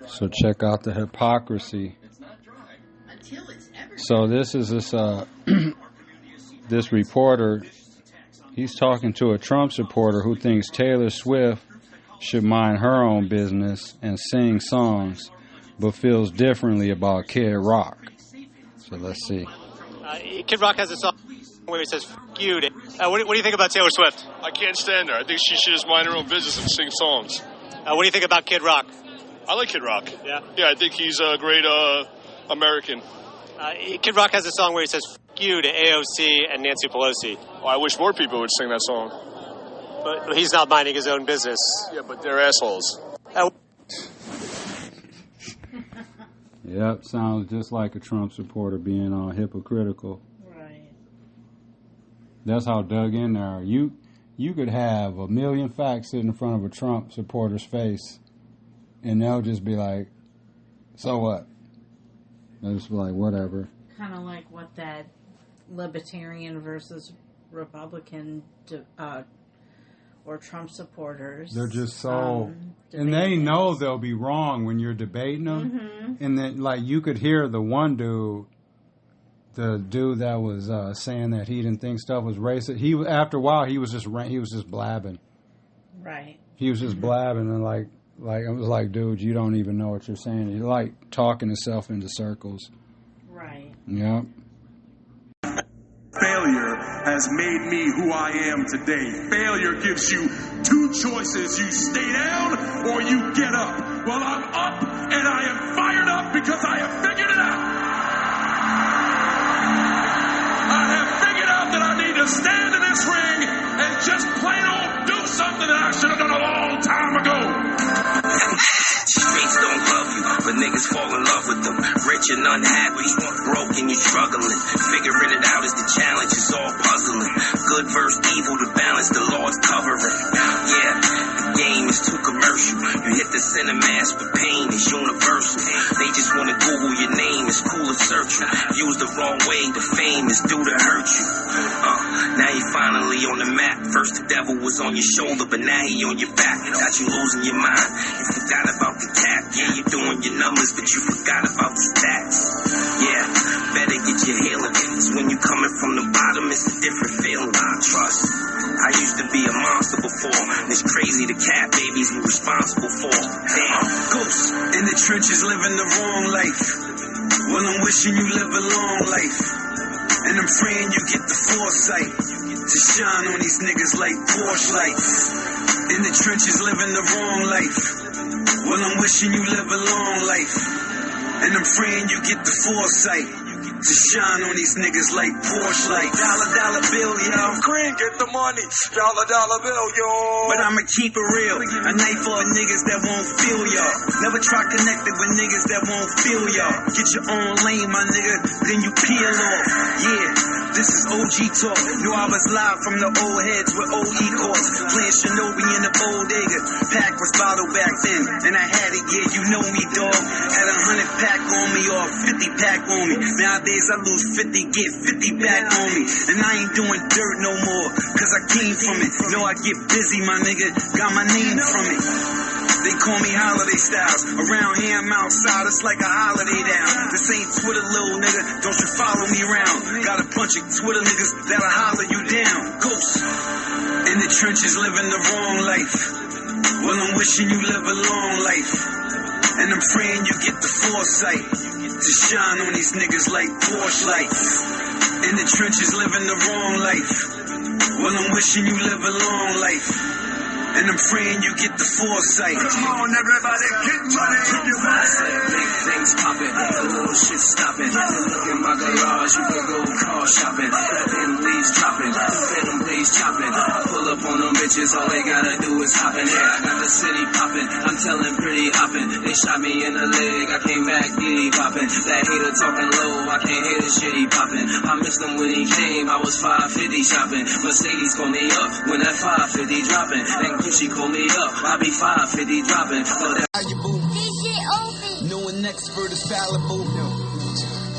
So check out the hypocrisy. So this is this reporter. He's talking to a Trump supporter who thinks Taylor Swift should mind her own business and sing songs, but feels differently about Kid Rock. So let's see. Kid Rock has a song where he says, "F*** you." What do you think about Taylor Swift? I can't stand her. I think she should just mind her own business and sing songs. What do you think about Kid Rock? I like Kid Rock. Yeah? Yeah, I think he's a great American. Kid Rock has a song where he says, "F*** you" to AOC and Nancy Pelosi. Well, I wish more people would sing that song. But he's not minding his own business. Yeah, but they're assholes. Yep, sounds just like a Trump supporter being all hypocritical. Right. That's how dug in they are. You could have a million facts sitting in front of a Trump supporter's face, and they'll just be like, "So what?" They'll just be like, "Whatever." Kind of like what that libertarian versus Republican or Trump supporters. They're just so, and they know they'll be wrong when you're debating them. Mm-hmm. And then, like, you could hear the one dude, the dude that was saying that he didn't think stuff was racist. After a while, he was just blabbing. Right. He was just blabbing, and like I was like, dude, you don't even know what you're saying. You're like talking himself into circles. Right. Yep. Failure has made me who I am today. Failure gives you two choices. You stay down or you get up. Well, I'm up and I am fired up because I have figured it out. I have figured out that I need to stand in this ring and just plain old do something that I should have done a long time ago. Streets don't love you, but niggas fall in love with them. Rich and unhappy, broke and you struggling. Figuring it out is the challenge, it's all puzzling. Good versus evil, the balance the Lord's covering. Yeah, the game is too commercial. You hit the center mass, but pain is universal. They just want to Google your name, it's cool to search you. Used the wrong way, the fame is due to hurt you. Now you finally on the map. First the devil was on your shoulder, but now he on your back. Got you losing your mind. You forgot about the cap. Yeah, you're doing your numbers, but you forgot about the stats. Yeah, better get your healing. Cause when you coming from the bottom, it's a different feeling. Trust. I used to be a monster before. It's crazy the cat babies were responsible for. Damn. Ghosts in the trenches living the wrong life. Well, I'm wishing you live a long life. And I'm praying you get the foresight to shine on these niggas like Porsche lights. In the trenches living the wrong life. Well, I'm wishing you live a long life. And I'm praying you get the foresight to shine on these niggas like Porsche lights. Dollar bill, y'all. Green, get the money. Dollar bill, yo. But I'ma keep it real. A night for niggas that won't feel y'all. Never try connecting with niggas that won't feel y'all. Get your own lane, my nigga, then you peel off. Yeah, this is OG talk. Knew I was live from the old heads with OE courts. Playing Shinobi in the bodega. Pack was bottle back then, and I had it, yeah, you know me, dog. Had 100 pack on me or 50 pack on me. Nowadays I lose 50, get 50 back on me. And I ain't doing dirt no more, cause I came from it. Know I get busy, my nigga, got my name from it. They call me Holiday Styles. Around here I'm outside, it's like a holiday down. This ain't Twitter, little nigga, don't you follow me around. Got a bunch of Twitter niggas that'll holler you down. Ghosts in the trenches living the wrong life. Well, I'm wishing you live a long life. And I'm praying you get the foresight to shine on these niggas like Porsche lights. In the trenches living the wrong life. Well, I'm wishing you live a long life. And I'm praying you get the foresight. Come on, everybody, get money in your bag. Big things popping, the little shit stopping. Look in my garage, you can go car shopping. Bentleys dropping, the Phantom Blaze chopping. I pull up on them bitches, all they gotta do is hopping. Yeah, I got the city popping, I'm telling pretty hopping. They shot me in the leg, I came back diddy popping. That hater talking low, I can't hear the shit he popping. I missed him when he came, I was 550 shopping. Mercedes call me up when that 550 dropping. And Gucci call me up, I be 550 dropping. So that no one expert is fallible.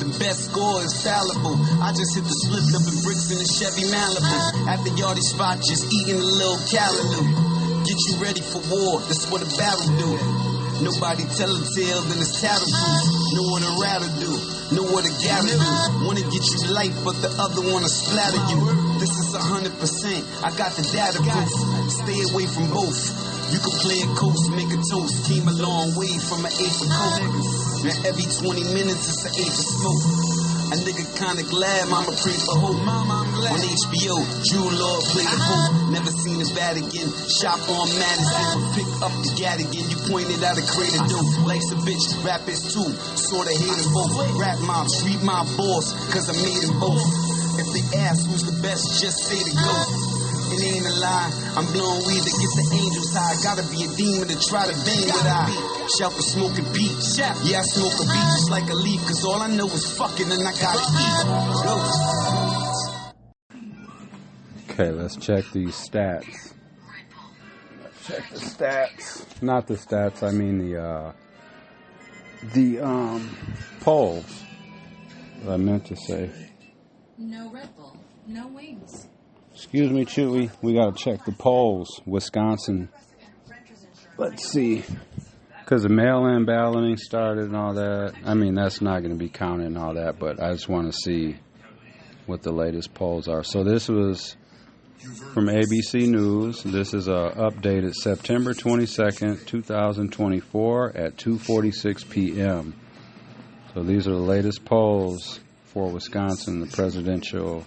The best score is fallible. I just hit the split flipping bricks in the Chevy Malibu. At the yardie spot, just eating a little callaloo. Get you ready for war, that's what a battle do. Nobody tell a tale, then it's tattle proof. Know what a rattle do, know what a gotta do. Wanna get you life, but the other wanna splatter you. This is 100%, I got the data proof. Stay away from both. You can play a coast, make a toast. Came a long way from an eighth of coke. Now every 20 minutes it's an eighth of smoke. A nigga kinda glad mama prayed for hope. On HBO, Drew Lord played the Pope. Never seen a bat again. Shop on Madison, pick up the gat again. You pointed out a crater dope. Life's a bitch, rap is too. Sorta hate them both. Rap mob, street my boss, cause I made them both. If they ask who's the best, just say the ghost. It ain't a lie, I'm blowing weed to get the angels high. Gotta be a demon to try to bang what I shout for smoking beat. Yeah, I smoke a beat just like a leaf, cause all I know is fucking and I gotta eat. Okay, let's check these stats. Let's check the stats. Not the stats, I mean the polls. What I meant to say. No Red Bull, no wings. Excuse me, Chewy. We gotta check the polls. Wisconsin. Let's see. Because the mail-in balloting started and all that. I mean, that's not going to be counted and all that, but I just want to see what the latest polls are. So this was from ABC News. This is updated September 22nd, 2024 at 2:46 p.m. So these are the latest polls for Wisconsin, the presidential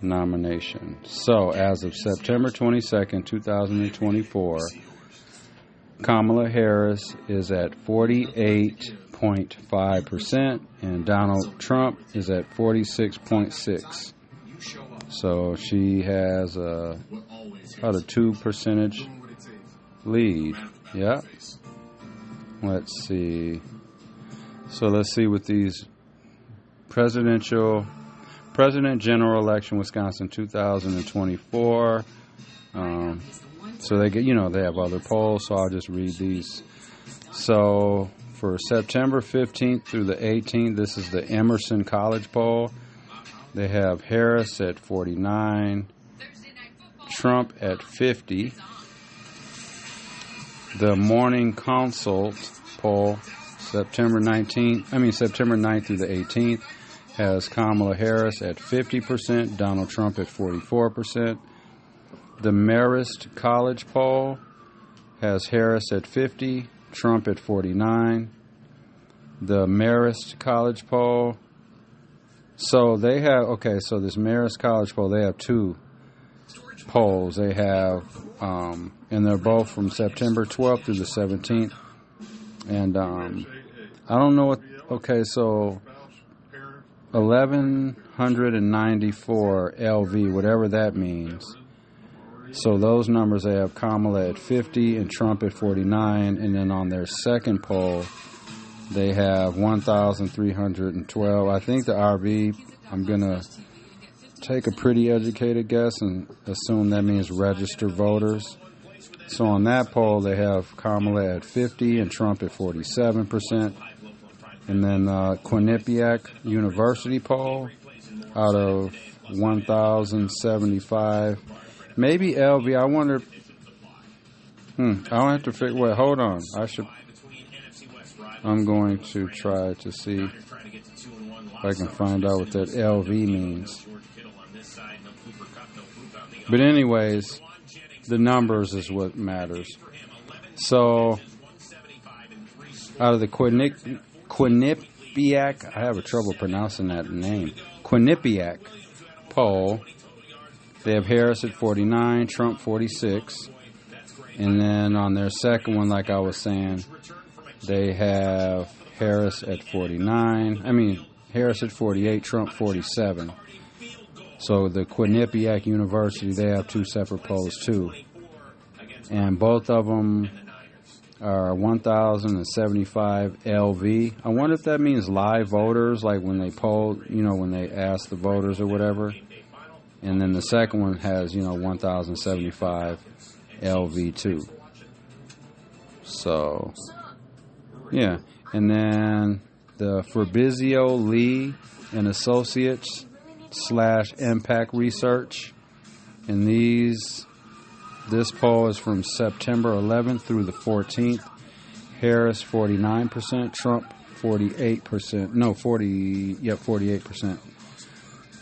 nomination. So as of September 22nd, 2024, Kamala Harris is at 48.5% and Donald Trump is at 46.6%. So she has about a 2% lead. Yeah. Let's see. So let's see what these President General Election Wisconsin 2024. So they get, they have other polls, so I'll just read these. So for September 15th through the 18th, this is the Emerson College poll. They have Harris at 49, Trump at 50. The Morning Consult poll, September 9th through the 18th, has Kamala Harris at 50%, Donald Trump at 44%. The Marist College poll has Harris at 50, Trump at 49. The Marist College poll, so they have, so this Marist College poll, they have two polls. They have, and they're both from September 12th through the 17th. And I don't know what, so 1,194 LV, whatever that means. So those numbers, they have Kamala at 50 and Trump at 49. And then on their second poll, they have 1,312. I think the RV, I'm going to take a pretty educated guess and assume that means registered voters. So on that poll, they have Kamala at 50 and Trump at 47%. And then Quinnipiac University poll, out of 1,075. Maybe LV, I wonder. I don't have to figure. Wait, hold on. I'm going to try to see if I can find out what that LV means. But anyways, the numbers is what matters. So, out of the Quinnipiac, I have trouble pronouncing that name. Quinnipiac poll, they have Harris at 49, Trump 46. And then on their second one, like I was saying, they have Harris at 49. Harris at 48, Trump 47. So the Quinnipiac University, they have two separate polls too. And both of them are 1,075 LV. I wonder if that means live voters, like when they poll, when they ask the voters or whatever. And then the second one has, 1,075 LV too. So, yeah. And then the Fabrizio Lee and Associates / Impact Research. And these This poll is from September 11th through the 14th. Harris 49%, Trump 48%. No, 48%.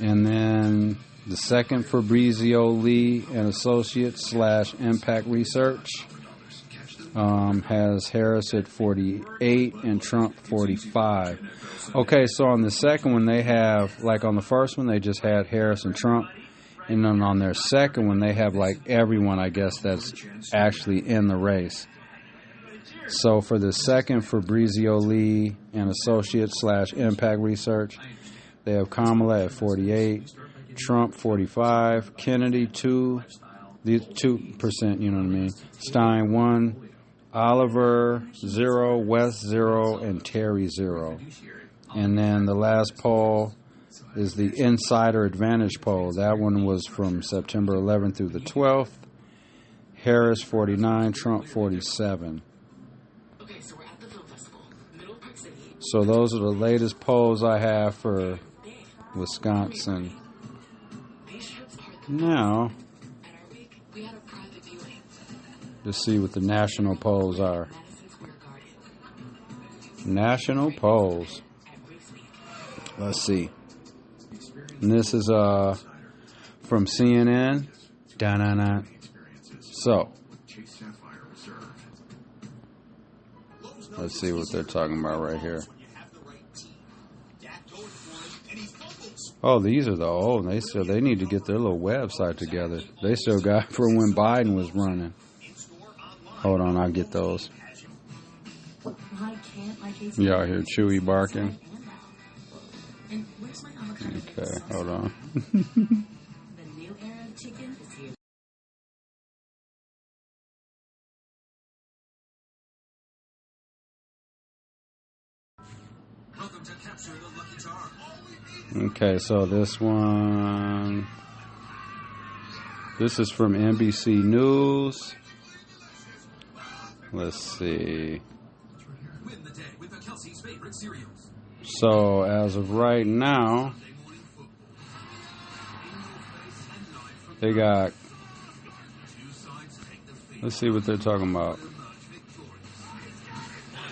And then the second Fabrizio Lee and Associates / Impact Research has Harris at 48 and Trump 45. Okay, so on the second one they have, like on the first one they just had Harris and Trump, and then on their second one they have like everyone, I guess, that's actually in the race. So for the second Fabrizio Lee and Associates / Impact Research, they have Kamala at 48, Trump 45, Kennedy 2%, you know what I mean, Stein 1, Oliver 0, West 0, and Terry 0. And then the last poll is the Insider Advantage poll. That one was from September 11th through the 12th. Harris 49, Trump 47. So those are the latest polls I have for Wisconsin. Now, let's see what the national polls are. National polls. Let's see. And this is from CNN. Da-na-na. So, let's see what they're talking about right here. Oh, these are the old. They need to get their little website together. They still got from when Biden was running. Hold on, I'll get those. Y'all hear Chewy barking? Okay, hold on. Okay, so this is from NBC News. Let's see. So as of right now, they got, let's see what they're talking about.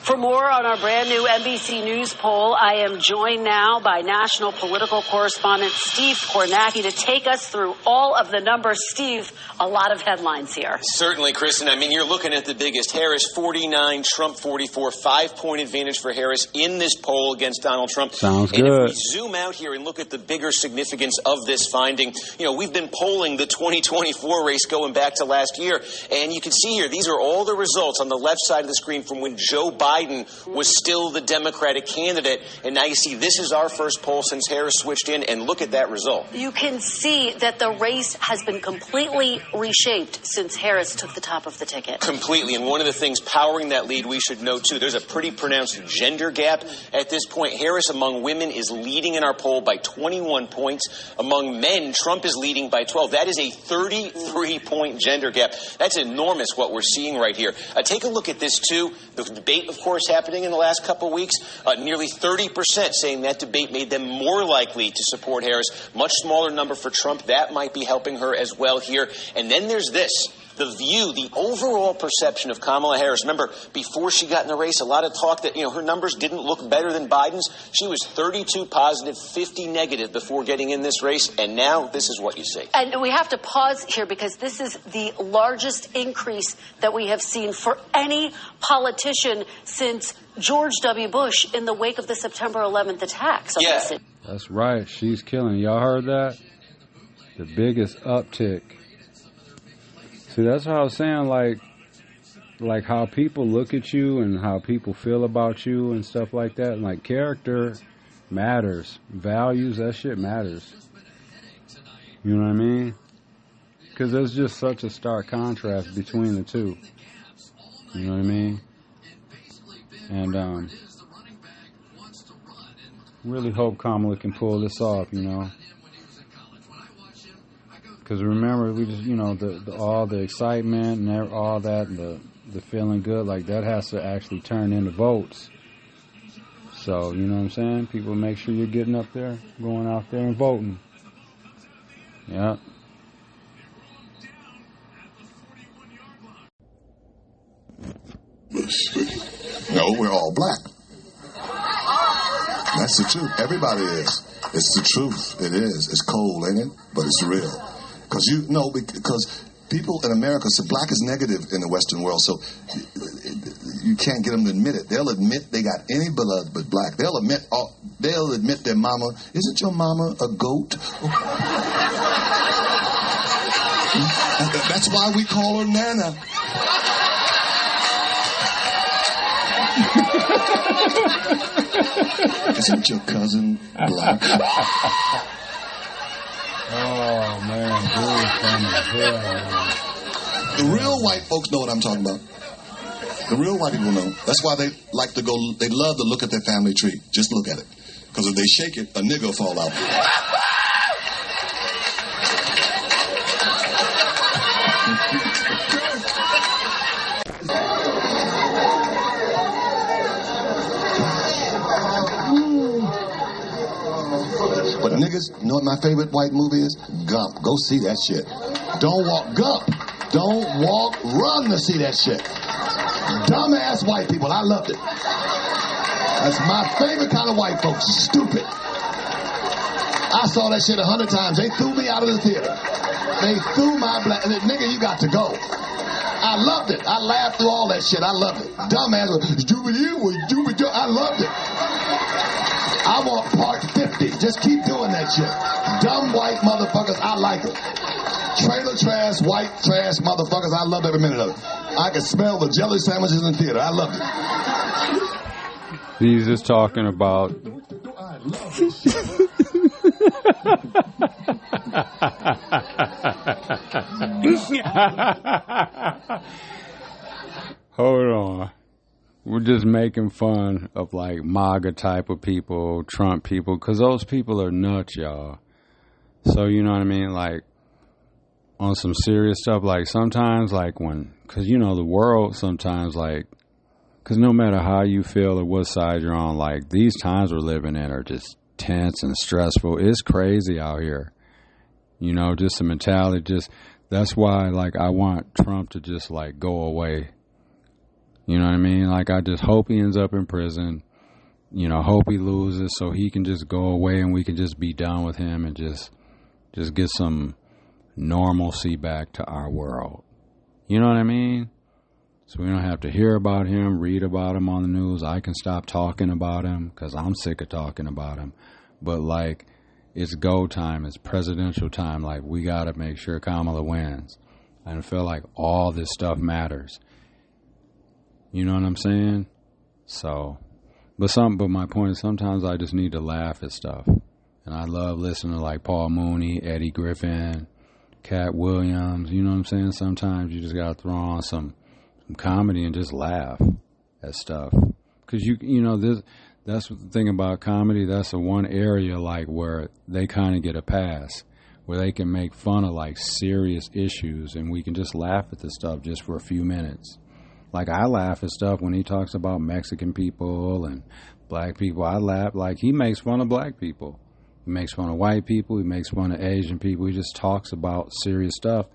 For more on our brand new NBC News poll, I am joined now by national political correspondent Steve Kornacki to take us through all of the numbers. Steve, a lot of headlines here. Certainly, Kristen. I mean, you're looking at the biggest. Harris 49, Trump 44, 5-point advantage for Harris in this poll against Donald Trump. Sounds good. And if we zoom out here and look at the bigger significance of this finding, you know, we've been polling the 2024 race going back to last year, and you can see here, these are all the results on the left side of the screen from when Joe Biden was still the Democratic candidate. And now you see this is our first poll since Harris switched in, and look at that result. You can see that the race has been completely reshaped since Harris took the top of the ticket. Completely. And one of the things powering that lead we should know, too, there's a pretty pronounced gender gap at this point. Harris among women is leading in our poll by 21 points. Among men, Trump is leading by 12. That is a 33-point gender gap. That's enormous what we're seeing right here. Take a look at this, too. The debate, of course, happening in the last couple of weeks. Nearly 30% saying that debate made them more likely to support Harris. Much smaller number for Trump. That might be helping her as well here. And then there's this. The view, the overall perception of Kamala Harris. Remember, before she got in the race, a lot of talk that, her numbers didn't look better than Biden's. She was 32 positive, 50 negative before getting in this race. And now this is what you see. And we have to pause here because this is the largest increase that we have seen for any politician since George W. Bush in the wake of the September 11th attacks. Yeah. That's right. She's killing. Y'all heard that? The biggest uptick. See, that's what I was saying, like how people look at you and how people feel about you and stuff like that. Like, character matters. Values, that shit matters. You know what I mean? Because there's just such a stark contrast between the two. You know what I mean? And really hope Kamala can pull this off, Because remember, we just, all the excitement and all that, and the feeling good, like that has to actually turn into votes. So, you know what I'm saying? People make sure you're getting up there, going out there and voting. Yeah. No, we're all black. That's the truth. Everybody is. It's the truth. It is. It's cold, ain't it? But it's real. Because people in America say black is negative in the Western world, so you can't get them to admit it. They'll admit they got any blood but black. They'll admit their mama. Isn't your mama a goat? That's why we call her Nana. Isn't your cousin black? Oh, man. The real white folks know what I'm talking about. The real white people know. That's why they like to go, they love to look at their family tree. Just look at it. Because if they shake it, a nigga will fall out. But niggas, you know what my favorite white movie is? Gump. Go see that shit. Don't walk. Gump. Don't walk. Run to see that shit. Dumbass white people. I loved it. That's my favorite kind of white folks. Stupid. I saw that shit 100 times. They threw me out of the theater. They threw my black... Nigga, you got to go. I loved it. I laughed through all that shit. I loved it. Dumbass. I loved it. I want part 50. Just keep doing that shit. Dumb white motherfuckers, I like it. Trailer trash, white trash motherfuckers, I loved every minute of it. I could smell the jelly sandwiches in the theater. I loved it. He's just talking about... Hold on. We're just making fun of like MAGA type of people, Trump people, because those people are nuts, y'all. So, you know what I mean? Like, on some serious stuff, like sometimes, like because you know, the world sometimes, like, because no matter how you feel or what side you're on, like, these times we're living in are just tense and stressful. It's crazy out here. You know, just the mentality, that's why, like, I want Trump to just, like, go away. You know what I mean? Like, I just hope he ends up in prison. You know, hope he loses so he can just go away and we can just be done with him and just get some normalcy back to our world. You know what I mean? So we don't have to hear about him, read about him on the news. I can stop talking about him because I'm sick of talking about him. But, like, it's go time. It's presidential time. Like, we got to make sure Kamala wins. And I feel like all this stuff matters. You know what I'm saying? So, but my point is sometimes I just need to laugh at stuff. And I love listening to like Paul Mooney, Eddie Griffin, Cat Williams. You know what I'm saying? Sometimes you just got to throw on some comedy and just laugh at stuff. Because you know, that's the thing about comedy. That's the one area like where they kind of get a pass, where they can make fun of like serious issues and we can just laugh at this stuff just for a few minutes. Like, I laugh at stuff when he talks about Mexican people and black people. I laugh. Like, he makes fun of black people. He makes fun of white people. He makes fun of Asian people. He just talks about serious stuff,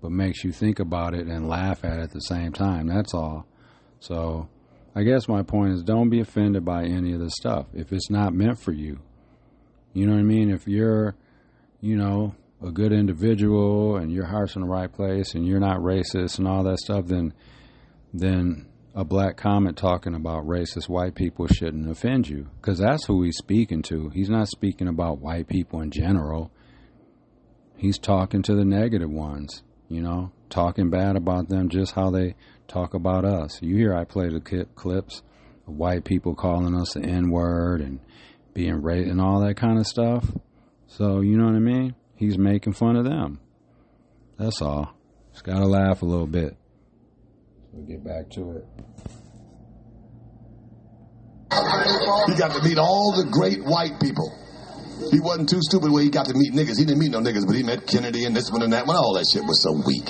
but makes you think about it and laugh at it at the same time. That's all. So, I guess my point is don't be offended by any of this stuff if it's not meant for you. You know what I mean? If you're, you know, a good individual and your heart's in the right place and you're not racist and all that stuff, then a black comment talking about racist white people shouldn't offend you, because that's who he's speaking to. He's not speaking about white people in general. He's talking to the negative ones, you know, talking bad about them just how they talk about us. You hear I play the clips of white people calling us the N-word and being racist and all that kind of stuff. So, you know what I mean? He's making fun of them. That's all. Just got to laugh a little bit. We'll get back to it. He got to meet all the great white people. He wasn't too stupid where he got to meet niggas. He didn't meet no niggas, but he met Kennedy and this one and that one. All that shit was so weak.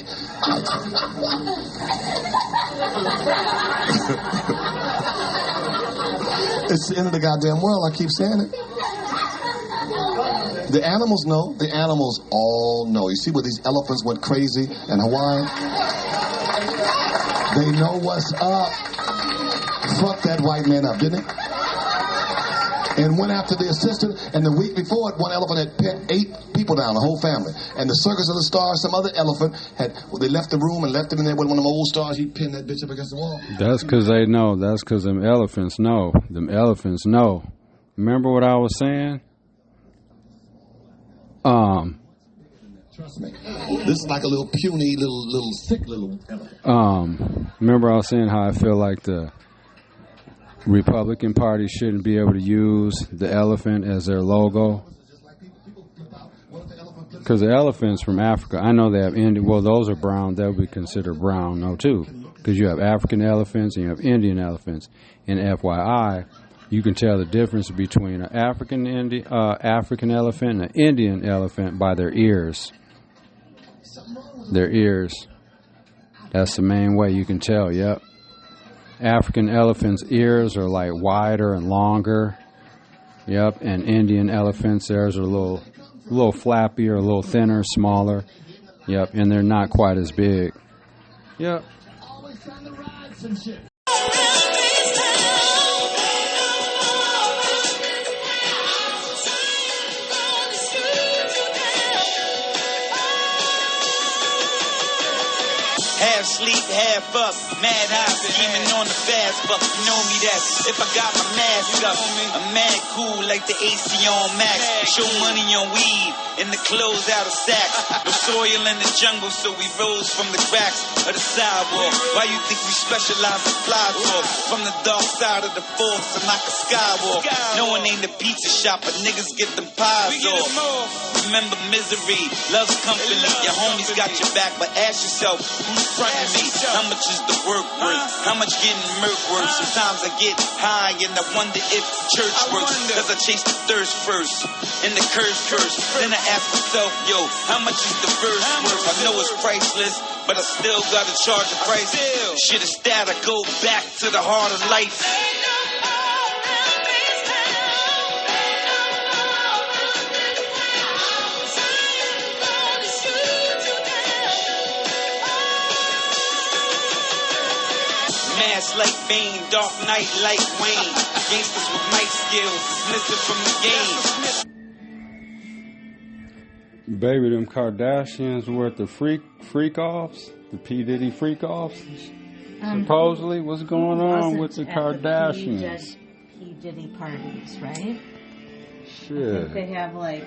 It's the end of the goddamn world. I keep saying it. The animals know. The animals all know. You see where these elephants went crazy in Hawaii? They know what's up. fucked that white man up, didn't it? And went after the assistant, and the week before it, one elephant had pet 8 people down, the whole family. And the Circus of the Stars, some other elephant, they left the room and left him in there with one of them old stars. He pinned that bitch up against the wall. That's because they know. That's because them elephants know. Them elephants know. Remember what I was saying? Trust me. This is like a little puny, little sick little elephant. Remember I was saying how I feel like the Republican Party shouldn't be able to use the elephant as their logo? Because the elephants from Africa, I know they have Indian, well, those are brown, they'll be considered brown, no, too. Because you have African elephants and you have Indian elephants. And FYI, you can tell the difference between an African elephant and an Indian elephant by their ears. Their ears. That's the main way you can tell, yep. African elephants' ears are like wider and longer. Yep, and Indian elephants' theirs are a little flappier, a little thinner, smaller. Yep, and they're not quite as big. Yep. Half sleep, half up, mad high, scheming on the fast, but you know me that if I got my mask up, I'm mad cool like the AC on Max. Show money on weed, and the clothes out of sacks. No soil in the jungle, so we rose from the cracks of the sidewalk. Why you think we specialize in fly talk? From the dark side of the force, I'm like a skywalk. No one ain't a pizza shop, but niggas get them pies off. Remember misery, love's company. Your homies got your back, but ask yourself, who's fronting me? How much is the work worth? How much getting murk worth? Sometimes I get high and I wonder if church works. Cause I chase the thirst first, and the curse first. Then I ask myself, yo, how much is the verse worth? I know it's priceless, but I still gotta charge a price. Shit is that I go back to the heart of life. Mask like Bane, Dark Knight like Wayne. Gangsters with mic skills, missing from the game. Baby, them Kardashians were at the freak-offs, the P. Diddy freak-offs. Supposedly, what's going on with the Kardashians? P. Diddy parties, right? Shit. I think they have, like,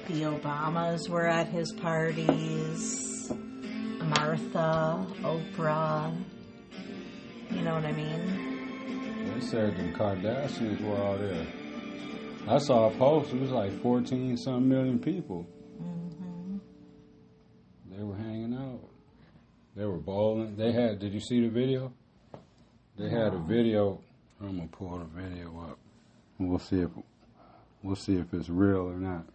the Obamas were at his parties, Martha, Oprah. You know what I mean? They said the Kardashians were all there. I saw a post. It was like 14-something million people. Mm-hmm. They were hanging out. They were bowling. They had. Did you see the video? They had a video. I'm gonna pull the video up. We'll see if it's real or not.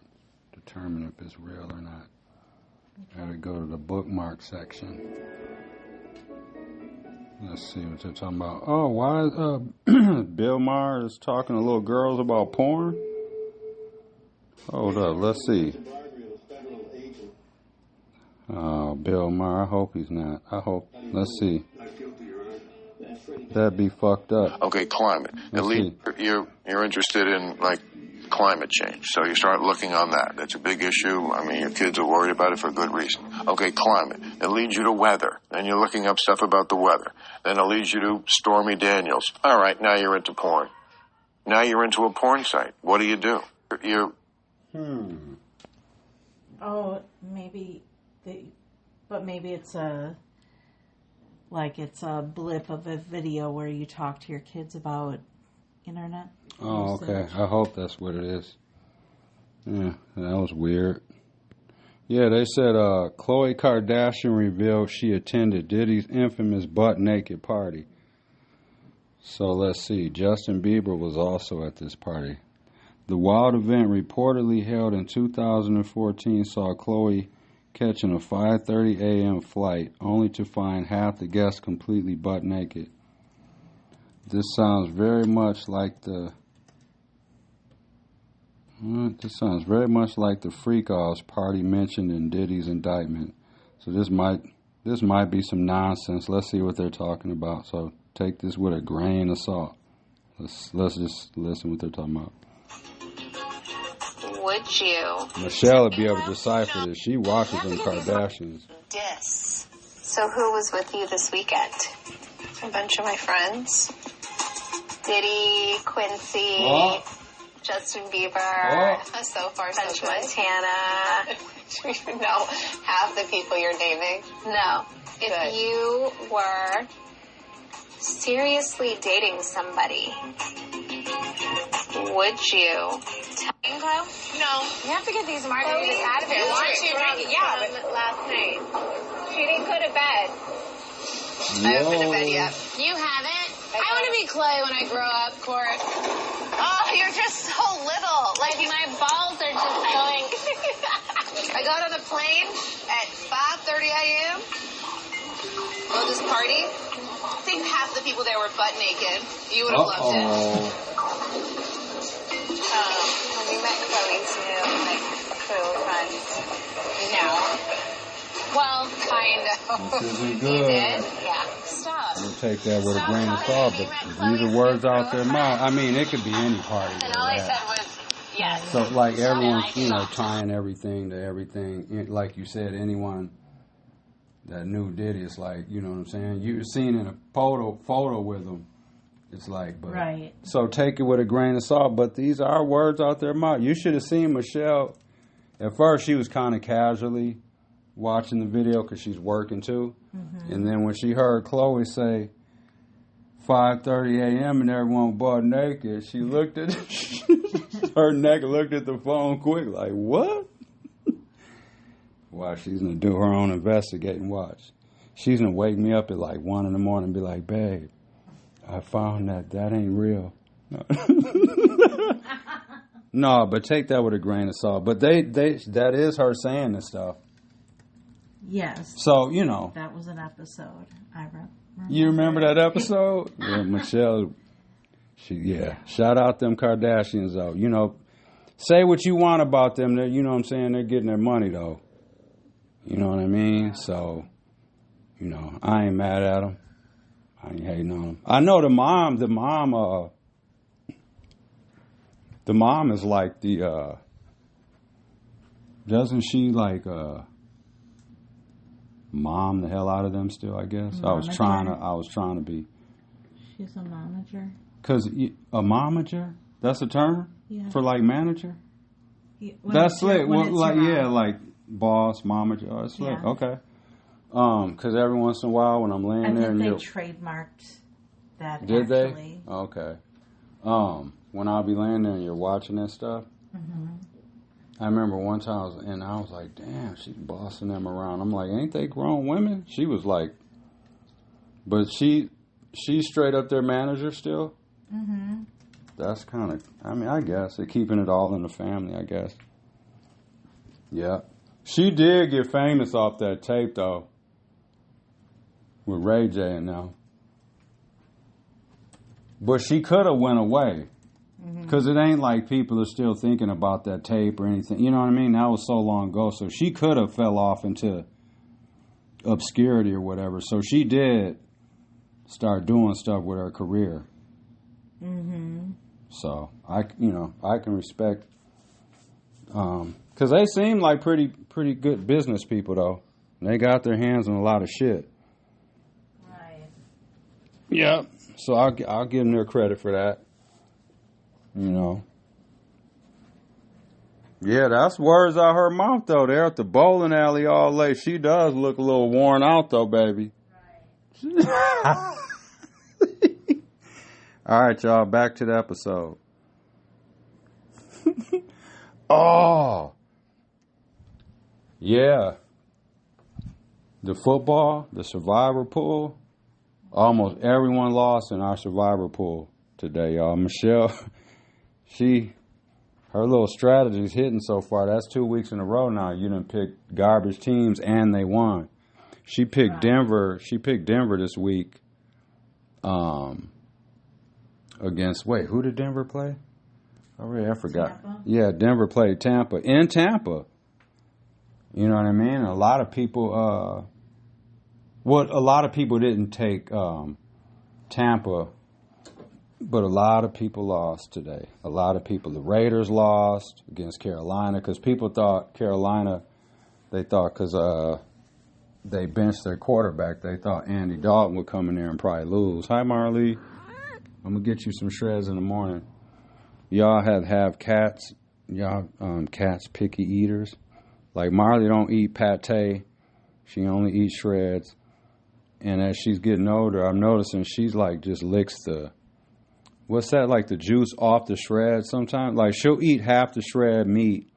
Determine if it's real or not. Gotta go to the bookmark section. Let's see what they're talking about. Oh, why is Bill Maher is talking to little girls about porn? Hold up, let's see. Oh, Bill Maher, I hope he's not. Let's see. That'd be fucked up. Okay, climate. At least you're interested in, like, climate change. So you start looking on that. That's a big issue. I mean, your kids are worried about it for good reason. Okay, climate. It leads you to weather. Then you're looking up stuff about the weather. Then it leads you to Stormy Daniels. All right, now you're into porn. Now you're into a porn site. What do you do? Oh, maybe maybe it's a blip of a video where you talk to your kids about internet. Oh, okay. I hope that's what it is. Yeah, that was weird. Yeah, they said Khloe Kardashian revealed she attended Diddy's infamous butt-naked party. So let's see. Justin Bieber was also at this party. The wild event reportedly held in 2014 saw Khloe catching a 5:30 a.m. flight, only to find half the guests completely butt-naked. This sounds very much like the freak-offs party mentioned in Diddy's indictment. So this might be some nonsense. Let's see what they're talking about. So take this with a grain of salt. Let's just listen what they're talking about. Would you? Michelle would be able to decipher this. She watches them Kardashians. Dis. So who was with you this weekend? A bunch of my friends. Diddy, Quincy, Justin Bieber, so far French so Montana. Do you know half the people you're naming? No. If you were seriously dating somebody, would you? Club? No. You have to get these margaritas out of here. Why aren't you drinking? Yeah, but last night. She didn't go to bed. I haven't been to bed yet. You haven't? I want to be Clay when I grow up, Court. Oh, you're just so little. Like, my balls are just going. I got on a plane at 5:30 a.m. Go to this party. I think half the people there were butt naked. You would have loved it. We met Chloe too, like crew friends. No. Well, kind of. This isn't You good. did? Yeah. Stop. We'll take that with a grain of salt, but these are words out their mouth. I mean, it could be any party. And all I said was, yes. So, like, everyone's, you know, tying everything to everything. Like you said, anyone that knew Diddy, it's like, you know what I'm saying? You're seen in a photo with him. It's like, but right. So take it with a grain of salt. But these are words out their mouth. You should have seen Michelle. At first, she was kind of casually watching the video because she's working too. Mm-hmm. And then when she heard Chloe say 5:30 a.m. and everyone butt naked, she looked at her neck, looked at the phone quick, like, what? Wow, she's gonna do her own investigating. Watch. She's gonna wake me up at like 1 in the morning and be like, babe, I found that ain't real. No, but take that with a grain of salt. But that is her saying this stuff. Yes. So, you know. That was an episode. I remember. You remember that episode? Yeah, Michelle, shout out them Kardashians, though. You know, say what you want about them. You know what I'm saying? They're getting their money, though. You know what I mean? So, you know, I ain't mad at them. I ain't hating on them. I know the mom is like doesn't she like mom the hell out of them still, I guess? I was trying to be. She's a momager. Cause a momager? That's a term? Yeah. For like manager? Yeah, that's slick. Well, like, like boss, momager. Oh, it's slick. Yeah. Okay. Because every once in a while when I'm laying there, I think they trademarked that. Did actually. They? Okay. When I'll be laying there and you're watching that stuff, I remember one time I was like, damn, she's bossing them around. I'm like, ain't they grown women? She was like, but she's straight up their manager still. Mm-hmm. That's kind of, I mean, I guess they're keeping it all in the family, I guess. Yeah. She did get famous off that tape, though, with Ray J and them. But she could have went away. Because it ain't like people are still thinking about that tape or anything. You know what I mean? That was so long ago. So she could have fell off into obscurity or whatever. So she did start doing stuff with her career. Mm-hmm. So, I can respect. Because they seem like pretty good business people, though. They got their hands on a lot of shit. Right. Yeah. So I'll give them their credit for that. You know. Yeah, that's words out her mouth, though. They're at the bowling alley all late. She does look a little worn out, though, baby. Right. All right, y'all. Back to the episode. Oh. Yeah. The football, the survivor pool. Almost everyone lost in our survivor pool today, y'all. Michelle... her little strategy's hitting so far. That's 2 weeks in a row now. You done picked garbage teams and they won. She picked Denver. She picked Denver this week. Against who did Denver play? I forgot. Tampa? Yeah, Denver played Tampa in Tampa. You know what I mean? A lot of people. A lot of people didn't take Tampa. But a lot of people lost today. A lot of people. The Raiders lost against Carolina because people thought Carolina, they thought because they benched their quarterback, they thought Andy Dalton would come in there and probably lose. Hi, Marley. I'm going to get you some shreds in the morning. Y'all have cats. Y'all cats picky eaters. Like Marley don't eat pate. She only eats shreds. And as she's getting older, I'm noticing she's like just licks the, what's that, like the juice off the shred sometimes? Like she'll eat half the shred meat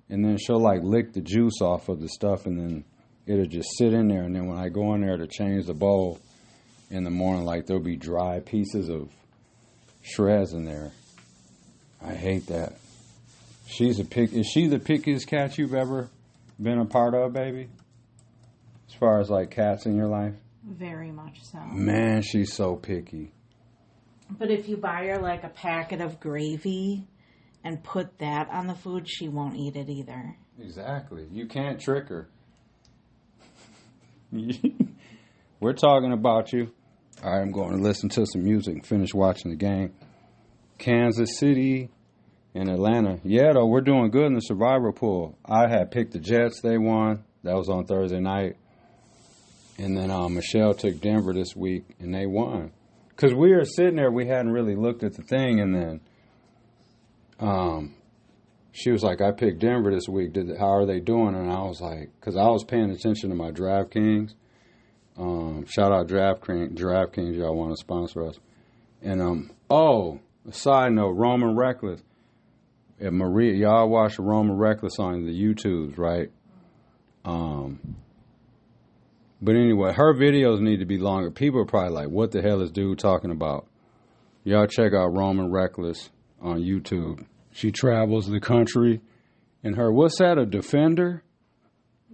and then she'll like lick the juice off of the stuff and then it'll just sit in there. And then when I go in there to change the bowl in the morning, like there'll be dry pieces of shreds in there. I hate that. Is she the pickiest cat you've ever been a part of, baby? As far as like cats in your life? Very much so. Man, she's so picky. But if you buy her like a packet of gravy and put that on the food, she won't eat it either. Exactly. You can't trick her. We're talking about you. All right, I'm going to listen to some music and finish watching the game. Kansas City and Atlanta. Yeah, though, we're doing good in the survivor pool. I had picked the Jets. They won. That was on Thursday night. And then Michelle took Denver this week, and they won. Because we were sitting there, we hadn't really looked at the thing, and then she was like, I picked Denver this week. How are they doing? And I was like, because I was paying attention to my DraftKings. Shout out DraftKings, y'all want to sponsor us. And, a side note, Roman Reckless. And Maria, y'all watch Roman Reckless on the YouTubes, right? But anyway, her videos need to be longer. People are probably like, what the hell is dude talking about? Y'all check out Roman Reckless on YouTube. She travels the country. And what's that, a Defender?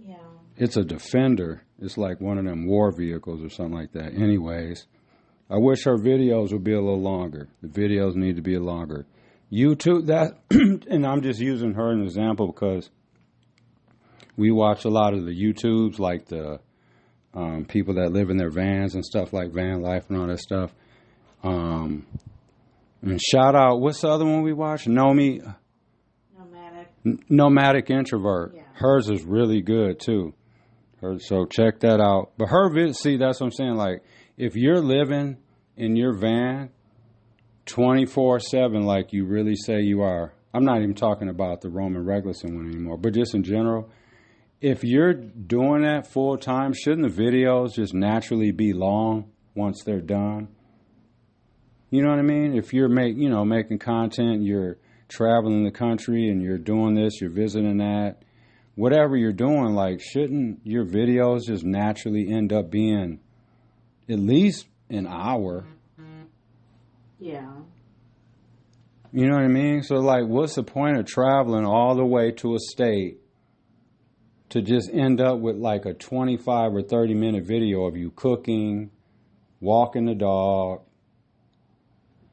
Yeah. It's a Defender. It's like one of them war vehicles or something like that. Anyways, I wish her videos would be a little longer. The videos need to be longer. YouTube, that, and I'm just using her as an example because we watch a lot of the YouTubes, like the people that live in their vans and stuff, like van life and all that stuff. And shout out, what's the other one we watch? Nomadic Introvert. Yeah. Hers is really good too. So check that out. But see, that's what I'm saying. Like, if you're living in your van 24/7, like you really say you are, I'm not even talking about the Roman Reckless one anymore, but just in general, if you're doing that full time, shouldn't the videos just naturally be long once they're done? You know what I mean? If you're making content, you're traveling the country and you're doing this, you're visiting that, whatever you're doing, like, shouldn't your videos just naturally end up being at least an hour? Yeah. You know what I mean? So, like, what's the point of traveling all the way to a state to just end up with, like, a 25 or 30-minute video of you cooking, walking the dog,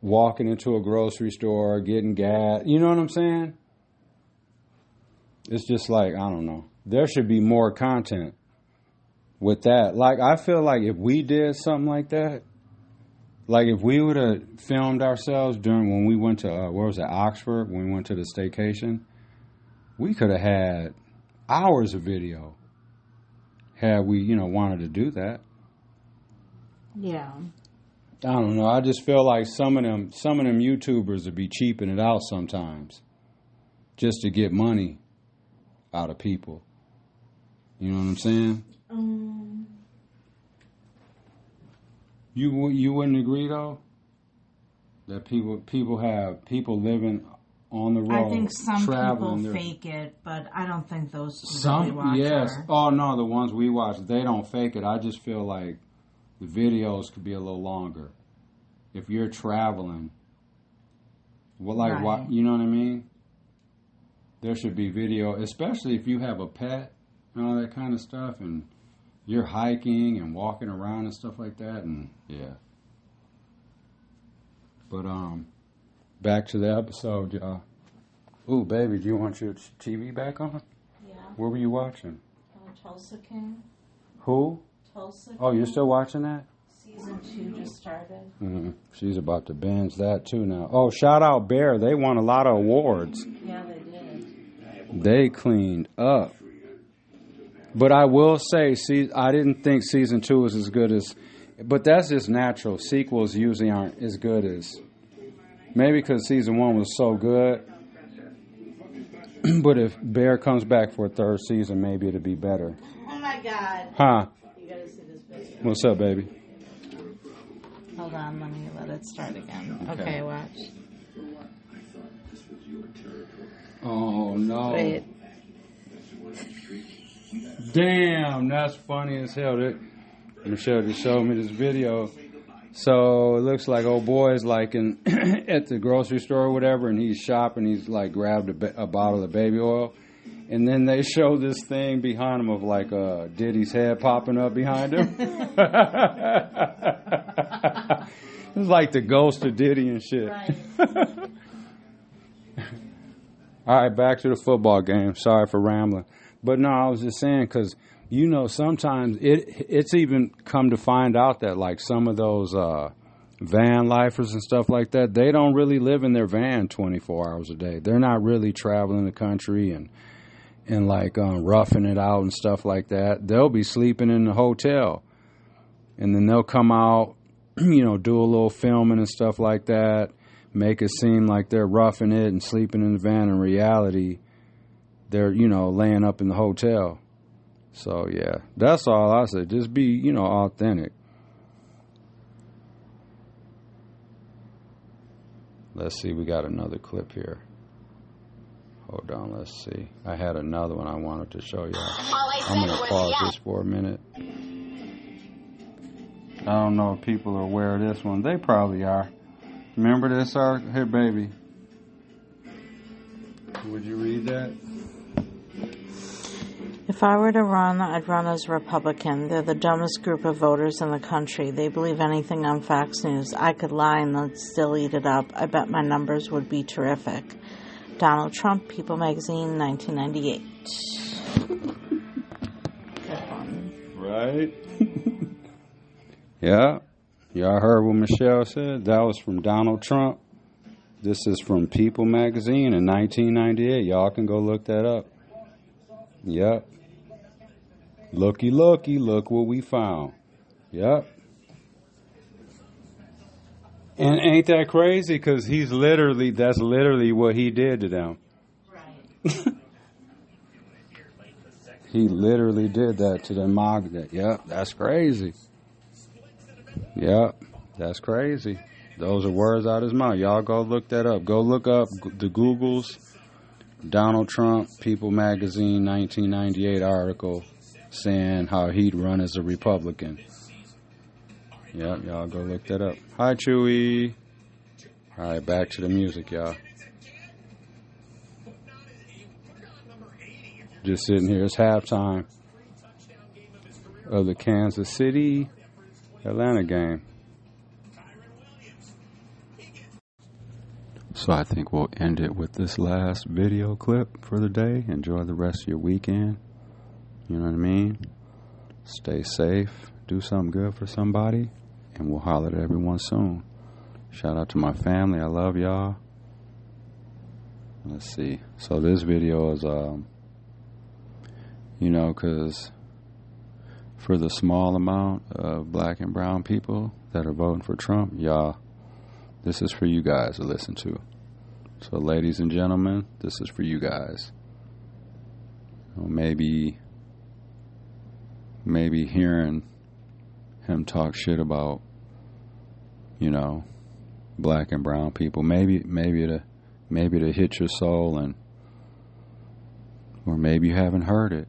walking into a grocery store, getting gas? You know what I'm saying? It's just like, I don't know. There should be more content with that. Like, I feel like if we did something like that, like if we would have filmed ourselves when we went to, Oxford, when we went to the staycation, we could have had hours of video had we, wanted to do that. Yeah. I don't know. I just feel like some of them YouTubers would be cheaping it out sometimes just to get money out of people. You know what I'm saying? You wouldn't agree though that people living on the road. I think some people fake it, but I don't think those really watch her. Oh no, the ones we watch, they don't fake it. I just feel like the videos could be a little longer if you're traveling. Well, like, right. You know what I mean? There should be video, especially if you have a pet and all that kind of stuff, and you're hiking and walking around and stuff like that, and yeah. But back to the episode, y'all. Ooh, baby, do you want your TV back on? Yeah. What were you watching? Tulsa King. Who? Tulsa King. Oh, you're still watching that? Season 2 just started. She's about to binge that too now. Oh, shout out Bear. They won a lot of awards. Yeah, they did. They cleaned up. But I will say, I didn't think season 2 was as good as... But that's just natural. Sequels usually aren't as good as... Maybe because season 1 was so good. But if Bear comes back for a third season, maybe it'll be better. Oh my God. Huh? You gotta see this video. What's up, baby? Hold on, let me let it start again. Okay, watch. Oh, no. Wait. Damn, that's funny as hell. Michelle just showed me this video. So it looks like old boy is like in at the grocery store or whatever, and he's shopping. He's like grabbed a bottle of baby oil, and then they show this thing behind him of like Diddy's head popping up behind him. It's like the ghost of Diddy and shit. Right. All right, back to the football game. Sorry for rambling, but no, I was just saying because. You know, sometimes it's even come to find out that like some of those van lifers and stuff like that, they don't really live in their van 24 hours a day. They're not really traveling the country and like roughing it out and stuff like that. They'll be sleeping in the hotel, and then they'll come out, you know, do a little filming and stuff like that, make it seem like they're roughing it and sleeping in the van. In reality, they're, you know, laying up in the hotel. So, yeah, that's all I say. Just be, you know, authentic. Let's see. We got another clip here. Hold on. Let's see. I had another one I wanted to show y'all. I'm going to pause this for a minute. I don't know if people are aware of this one. They probably are. Remember this, sir? Here, baby. Would you read that? If I were to run, I'd run as Republican. They're the dumbest group of voters in the country. They believe anything on Fox News. I could lie and they'd still eat it up. I bet my numbers would be terrific. Donald Trump, People Magazine, 1998. Good one. Right? Yeah. Y'all heard what Michelle said? That was from Donald Trump. This is from People Magazine in 1998. Y'all can go look that up. Yep. Looky, look what we found. Yep. And ain't that crazy? Because that's literally what he did to them. Right. He literally did that to them. Yep, that's crazy. Yep, that's crazy. Those are words out of his mouth. Y'all go look that up. Go look up the Googles. Donald Trump, People Magazine, 1998 article saying how he'd run as a Republican. Yep, y'all go look that up. Hi, Chewy. All right, back to the music, y'all. Just sitting here. It's halftime of the Kansas City Atlanta game. So I think we'll end it with this last video clip for the day. Enjoy the rest of your weekend. You know what I mean? Stay safe. Do something good for somebody. And we'll holler at everyone soon. Shout out to my family. I love y'all. Let's see. So this video is, you know, because for the small amount of black and brown people that are voting for Trump, y'all, this is for you guys to listen to. So, ladies and gentlemen, this is for you guys. Maybe hearing him talk shit about, you know, black and brown people, maybe to hit your soul, and or maybe you haven't heard it.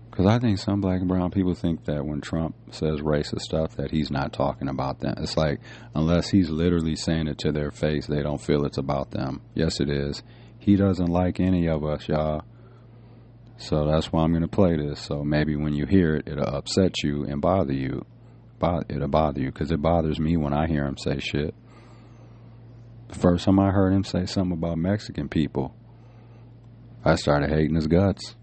Because I think some black and brown people think that when Trump says racist stuff that he's not talking about them. It's like, unless he's literally saying it to their face, they don't feel it's about them. Yes, it is. He doesn't like any of us, y'all. So that's why I'm going to play this. So maybe when you hear it, it'll upset you and bother you. It'll bother you because it bothers me when I hear him say shit. The first time I heard him say something about Mexican people, I started hating his guts.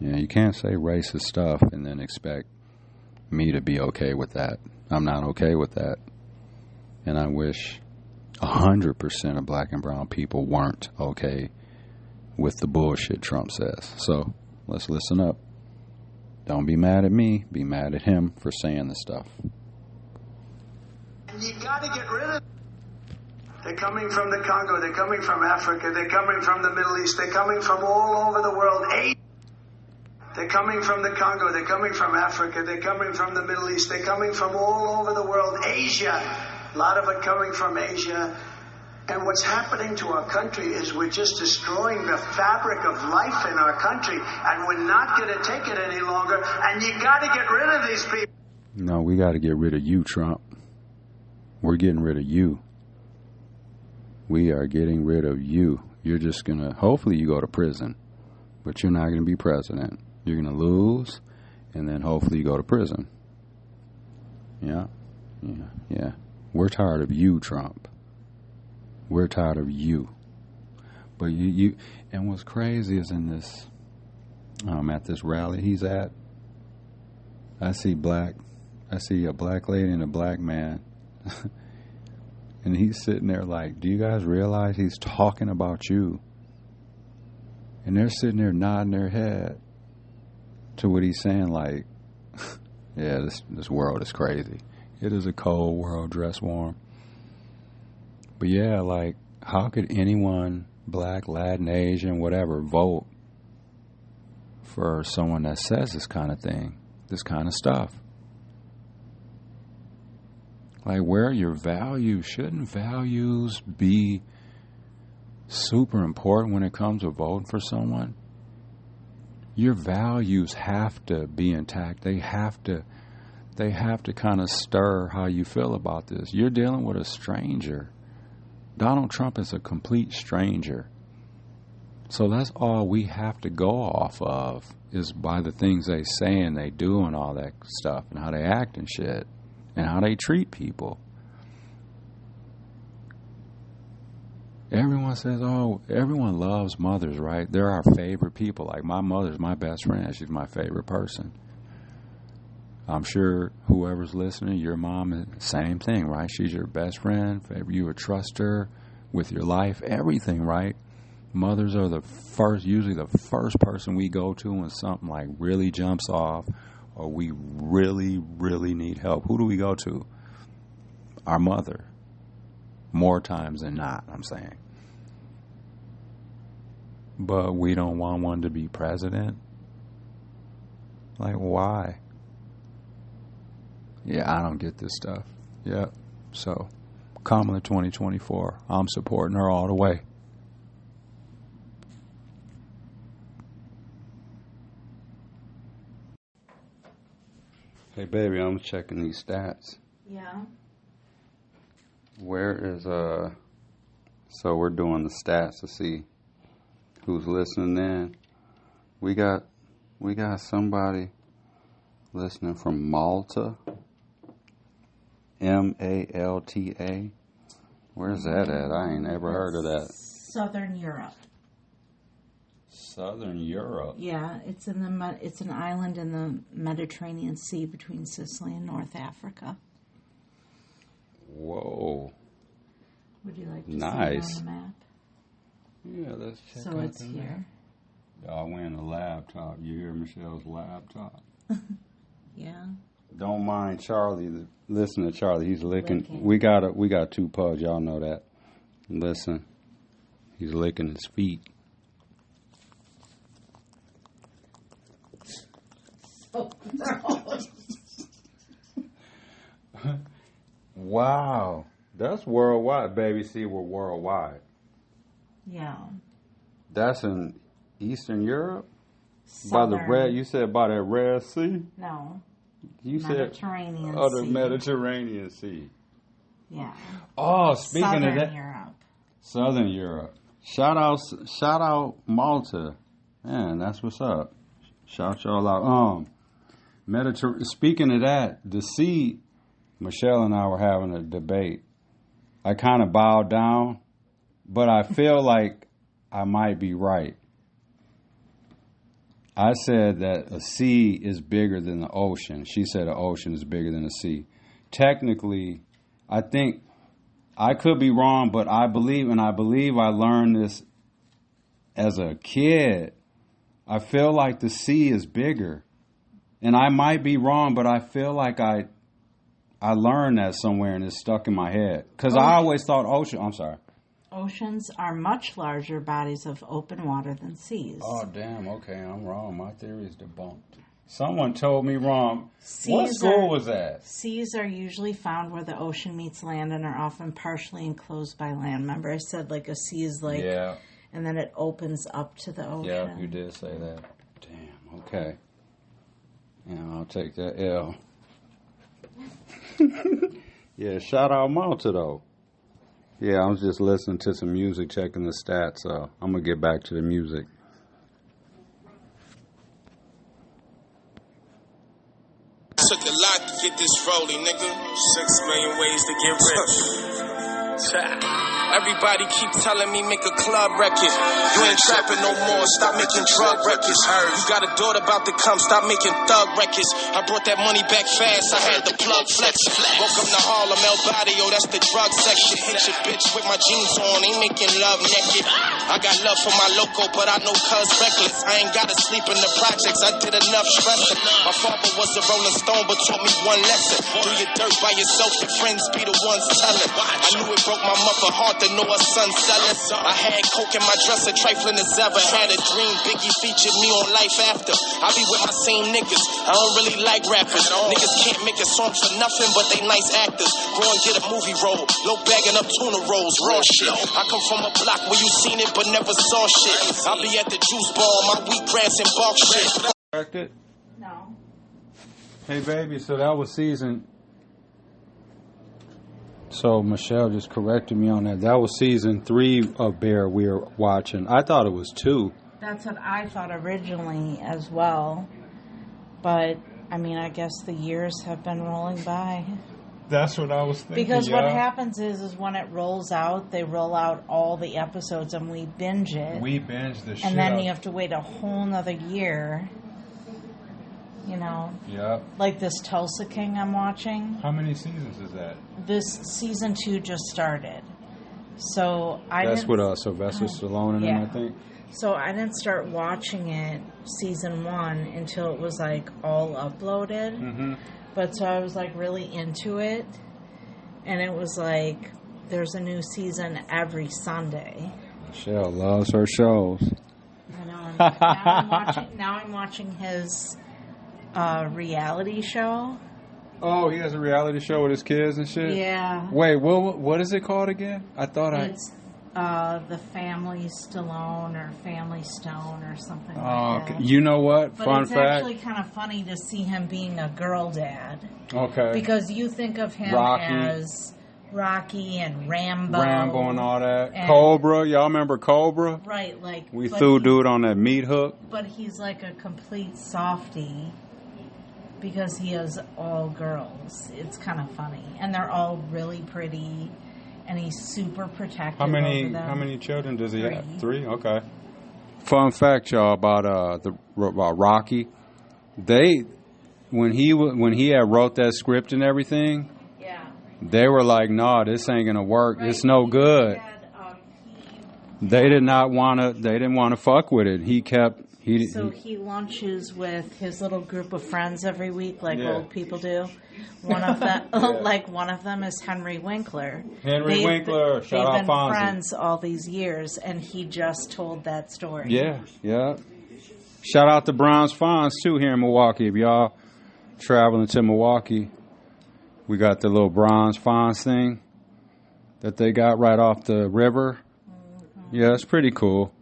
Yeah, you can't say racist stuff and then expect me to be okay with that. I'm not okay with that. And I wish 100% of black and brown people weren't okay with the bullshit Trump says. So let's listen up. Don't be mad at me. Be mad at him for saying the stuff. You got to get rid of. They're coming from the Congo. They're coming from Africa. They're coming from the Middle East. They're coming from all over the world. They're coming from the Congo. They're coming from Africa. They're coming from the Middle East. They're coming from all over the world. Asia. A lot of it coming from Asia. And what's happening to our country is we're just destroying the fabric of life in our country. And we're not going to take it any longer. And you got to get rid of these people. No, we got to get rid of you, Trump. We're getting rid of you. We are getting rid of you. You're just going to, hopefully you go to prison, but you're not going to be president. You're going to lose, and then hopefully you go to prison. Yeah. We're tired of you, Trump. We're tired of you. But you and what's crazy is in this, at this rally he's at, I see a black lady and a black man. And he's sitting there like, do you guys realize he's talking about you? And they're sitting there nodding their head to what he's saying, like, yeah, this world is crazy. It is a cold world, dress warm. But yeah, like, how could anyone, black, Latin, Asian, whatever, vote for someone that says this kind of thing, this kind of stuff? Like, where are your values? Shouldn't values be super important when it comes to voting for someone? Your values have to be intact. They have to kind of stir how you feel about this. You're dealing with a stranger. Donald Trump is a complete stranger. So that's all we have to go off of, is by the things they say and they do and all that stuff, and how they act and shit, and how they treat people. Everyone says, oh, everyone loves mothers, right? They're our favorite people. Like, my mother's my best friend. She's my favorite person. I'm sure whoever's listening, your mom, same thing, right? She's your best friend. You would trust her with your life, everything, right? Mothers are usually the first person we go to when something like really jumps off, or we really, really need help. Who do we go to? Our mother. More times than not, I'm saying. But we don't want one to be president? Like, why? Yeah, I don't get this stuff. Yep. So, Kamala 2024, I'm supporting her all the way. Hey, baby, I'm checking these stats. Yeah. Where is, so we're doing the stats to see who's listening in. We got somebody listening from Malta. Malta. Where's that at? I ain't ever heard of that. Southern Europe. Southern Europe. Yeah, it's an island in the Mediterranean Sea between Sicily and North Africa. Whoa. Would you like to nice. see it on the map? Yeah, let's check so out it's the here. map. Y'all wearing a laptop. You hear Michelle's laptop? Yeah. Don't mind Charlie. Listen to Charlie. He's licking. We got two pugs. Y'all know that. Listen. He's licking his feet. Oh, gross. Wow. That's worldwide, baby. See, we're worldwide. Yeah. That's in Eastern Europe? Southern. By the Red, you said by that Red Sea? No. You Mediterranean said, oh, the Sea. Mediterranean Sea. Yeah. Oh, speaking Southern of that. Europe. Southern Europe. Shout out Malta. Man, that's what's up. Shout y'all out. Speaking of that, the sea, Michelle and I were having a debate. I kind of bowed down, but I feel like I might be right. I said that a sea is bigger than the ocean. She said an ocean is bigger than a sea. Technically, I think I could be wrong, but I believe I learned this as a kid. I feel like the sea is bigger. And I might be wrong, but I feel like I learned that somewhere and it's stuck in my head. Because I always thought Oceans are much larger bodies of open water than seas. Oh, damn. Okay, I'm wrong. My theory is debunked. Someone told me wrong. What school was that? Seas are usually found where the ocean meets land and are often partially enclosed by land. Remember I said like a sea is like... Yeah. And then it opens up to the ocean. Yeah, you did say that. Damn, okay. Yeah, I'll take that L. Yeah, shout out Malta, though. Yeah, I was just listening to some music, checking the stats, so I'm going to get back to the music. Took a lot to get this rolling, nigga. 6 million ways to get rich. Everybody keep telling me make a club record. You ain't trapping no more, stop making drug records. You got a daughter about to come, stop making thug records. I brought that money back fast, I had the plug flex. Welcome to Harlem, El Barrio, that's the drug section. Hit your bitch with my jeans on, ain't making love naked. I got love for my loco, but I know cuz reckless. I ain't gotta sleep in the projects, I did enough stressing. My father was a Rolling Stone, but taught me one lesson. Do your dirt by yourself, your friends be the ones telling. I knew it broke my mother heart to know her son selling. I had coke in my dresser, trifling as ever. Had a dream, Biggie featured me on Life After. I be with my same niggas, I don't really like rappers. Niggas can't make a song for nothing, but they nice actors. Go and get a movie role, low bagging up tuna rolls, raw shit. I come from a block where you seen it but never saw shit. I be at the juice bar, my wheatgrass and bark shit. Corrected? No. Hey, baby, so that was season... So Michelle just corrected me on that. That was season 3 of Bear we were watching. I thought it was 2. That's what I thought originally as well. But, I mean, I guess the years have been rolling by. That's what I was thinking. Because what happens is when it rolls out, they roll out all the episodes and we binge it. We binge the shit. And then you have to wait a whole nother year. You know? Yep. Like this Tulsa King I'm watching. How many seasons is that? This season 2 just started. So That's with Sylvester Stallone and him, I think. So I didn't start watching it, season 1, until it was like all uploaded. Mm-hmm. But so I was like really into it. And it was like, there's a new season every Sunday. Michelle loves her shows. I know. Now I'm watching his... reality show. Oh, he has a reality show with his kids and shit? Yeah. Wait, what is it called again? It's the Family Stallone or Family Stone or something like that. You know what? But Fun it's fact. actually kind of funny to see him being a girl dad. Okay. Because you think of him as Rocky and Rambo and all that. And Cobra. Y'all remember Cobra? Right. Like we threw dude on that meat hook. But he's like a complete softie. Because he has all girls. It's kind of funny. And they're all really pretty. And he's super protective over them. How many children does he have? 3? Okay. Fun fact, y'all, about Rocky. When he had wrote that script and everything, they were like, "Nah, this ain't gonna work. Right. It's no good." They didn't want to fuck with it. So he lunches with his little group of friends every week, like old people do. One of them, one of them is Henry Winkler. Winkler, shout out Fonzie. They've been friends all these years, and he just told that story. Yeah. Shout out to Bronze Fonz too here in Milwaukee. If y'all traveling to Milwaukee, we got the little Bronze Fonz thing that they got right off the river. Mm-hmm. Yeah, it's pretty cool.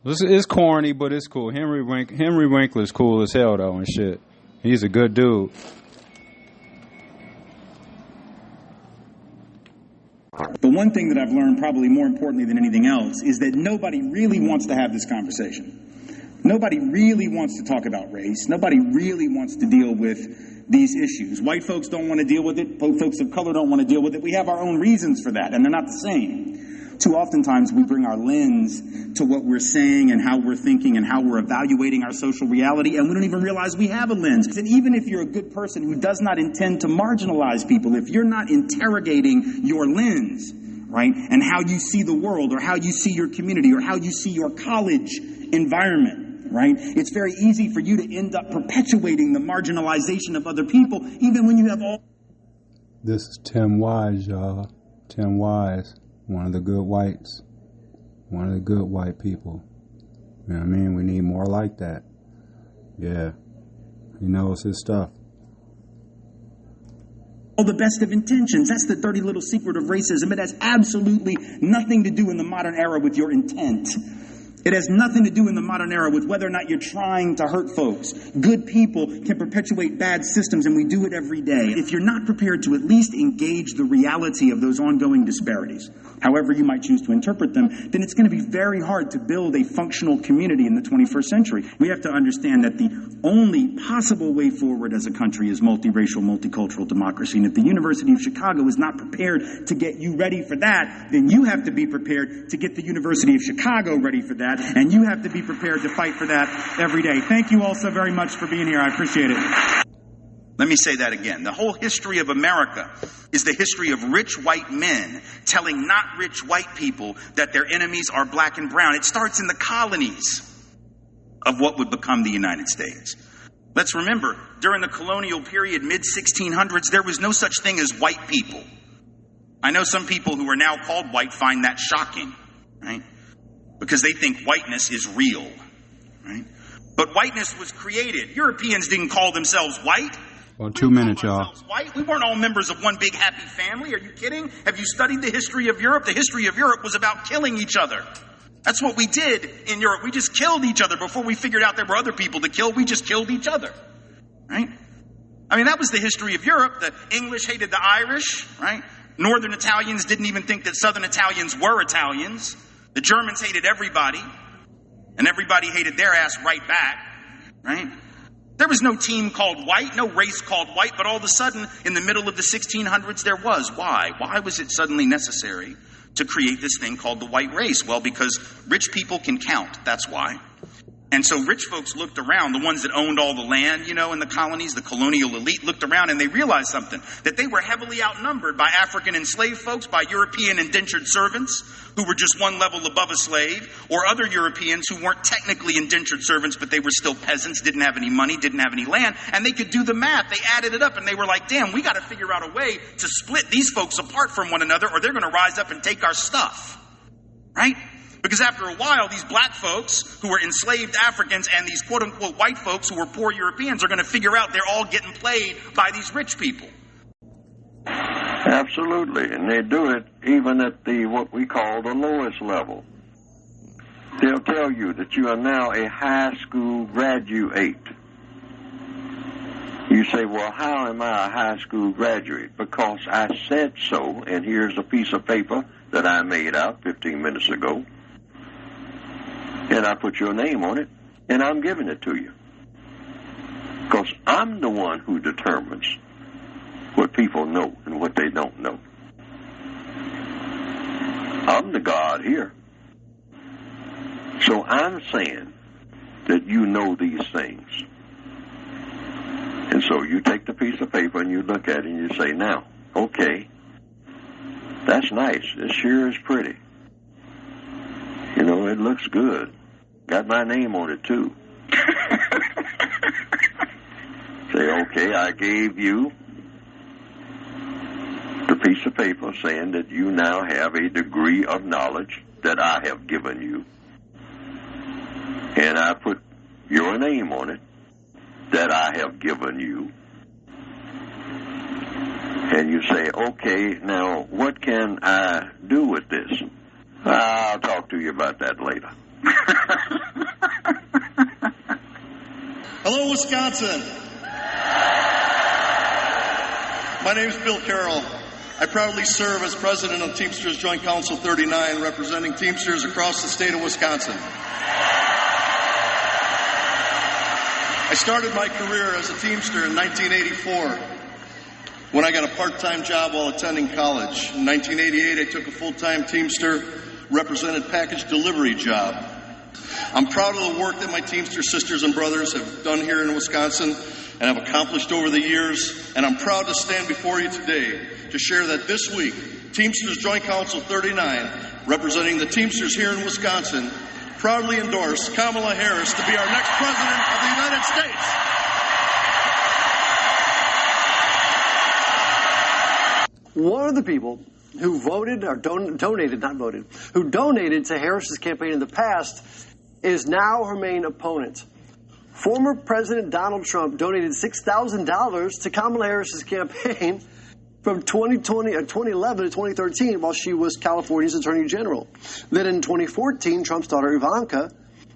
It's corny, but it's cool. Henry Winkler's cool as hell, though, and shit. He's a good dude. The one thing that I've learned, probably more importantly than anything else, is that nobody really wants to have this conversation. Nobody really wants to talk about race. Nobody really wants to deal with these issues. White folks don't want to deal with it. Folks of color don't want to deal with it. We have our own reasons for that, and they're not the same. Too oftentimes we bring our lens to what we're saying and how we're thinking and how we're evaluating our social reality, and we don't even realize we have a lens. And even if you're a good person who does not intend to marginalize people, if you're not interrogating your lens, right, and how you see the world or how you see your community or how you see your college environment, right, it's very easy for you to end up perpetuating the marginalization of other people, even when you have all... This is Tim Wise, y'all. Tim Wise, one of the good whites. One of the good white people. You know what I mean? We need more like that. Yeah. He knows his stuff. All the best of intentions. That's the dirty little secret of racism. It has absolutely nothing to do in the modern era with your intent. It has nothing to do in the modern era with whether or not you're trying to hurt folks. Good people can perpetuate bad systems, and we do it every day. If you're not prepared to at least engage the reality of those ongoing disparities, however you might choose to interpret them, then it's going to be very hard to build a functional community in the 21st century. We have to understand that the only possible way forward as a country is multiracial, multicultural democracy. And if the University of Chicago is not prepared to get you ready for that, then you have to be prepared to get the University of Chicago ready for that. And you have to be prepared to fight for that every day. Thank you all so very much for being here. I appreciate it. Let me say that again. The whole history of America is the history of rich white men telling not rich white people that their enemies are black and brown. It starts in the colonies of what would become the United States. Let's remember, during the colonial period, mid-1600s, there was no such thing as white people. I know some people who are now called white find that shocking, right? Because they think whiteness is real, right? But whiteness was created. Europeans didn't call themselves white. Well, 2 minutes, y'all. White. We weren't all members of one big happy family. Are you kidding? Have you studied the history of Europe? The history of Europe was about killing each other. That's what we did in Europe. We just killed each other before we figured out there were other people to kill. We just killed each other, right? I mean, that was the history of Europe. The English hated the Irish, right? Northern Italians didn't even think that Southern Italians were Italians. The Germans hated everybody, and everybody hated their ass right back, right? There was no team called white, no race called white, but all of a sudden, in the middle of the 1600s, there was. Why? Why was it suddenly necessary to create this thing called the white race? Well, because rich people can count, that's why. And so rich folks looked around, the ones that owned all the land, you know, in the colonies, the colonial elite looked around and they realized something, that they were heavily outnumbered by African enslaved folks, by European indentured servants who were just one level above a slave, or other Europeans who weren't technically indentured servants, but they were still peasants, didn't have any money, didn't have any land, and they could do the math. They added it up and they were like, damn, we got to figure out a way to split these folks apart from one another or they're going to rise up and take our stuff, right? Because after a while, these black folks who were enslaved Africans and these quote-unquote white folks who were poor Europeans are going to figure out they're all getting played by these rich people. Absolutely. And they do it even at the what we call the lowest level. They'll tell you that you are now a high school graduate. You say, well, how am I a high school graduate? Because I said so, and here's a piece of paper that I made out 15 minutes ago. And I put your name on it, and I'm giving it to you. Because I'm the one who determines what people know and what they don't know. I'm the God here. So I'm saying that you know these things. And so you take the piece of paper and you look at it and you say, now, okay, that's nice. It sure is pretty. You know, it looks good. Got my name on it, too. Say, okay, I gave you the piece of paper saying that you now have a degree of knowledge that I have given you. And I put your name on it that I have given you. And you say, okay, now what can I do with this? I'll talk to you about that later. Hello, Wisconsin. My name is Bill Carroll. I proudly serve as president of Teamsters Joint Council 39, representing Teamsters across the state of Wisconsin. I started my career as a Teamster in 1984 when I got a part-time job while attending college. In 1988, I took a full-time Teamster represented package delivery job. I'm proud of the work that my Teamster sisters and brothers have done here in Wisconsin and have accomplished over the years, and I'm proud to stand before you today to share that this week, Teamsters Joint Council 39, representing the Teamsters here in Wisconsin, proudly endorsed Kamala Harris to be our next President of the United States. One of the people who voted or donated to Harris's campaign in the past is now her main opponent. Former President Donald Trump donated $6,000 to Kamala Harris's campaign from 2011 to 2013 while she was California's Attorney General. Then in 2014, Trump's daughter Ivanka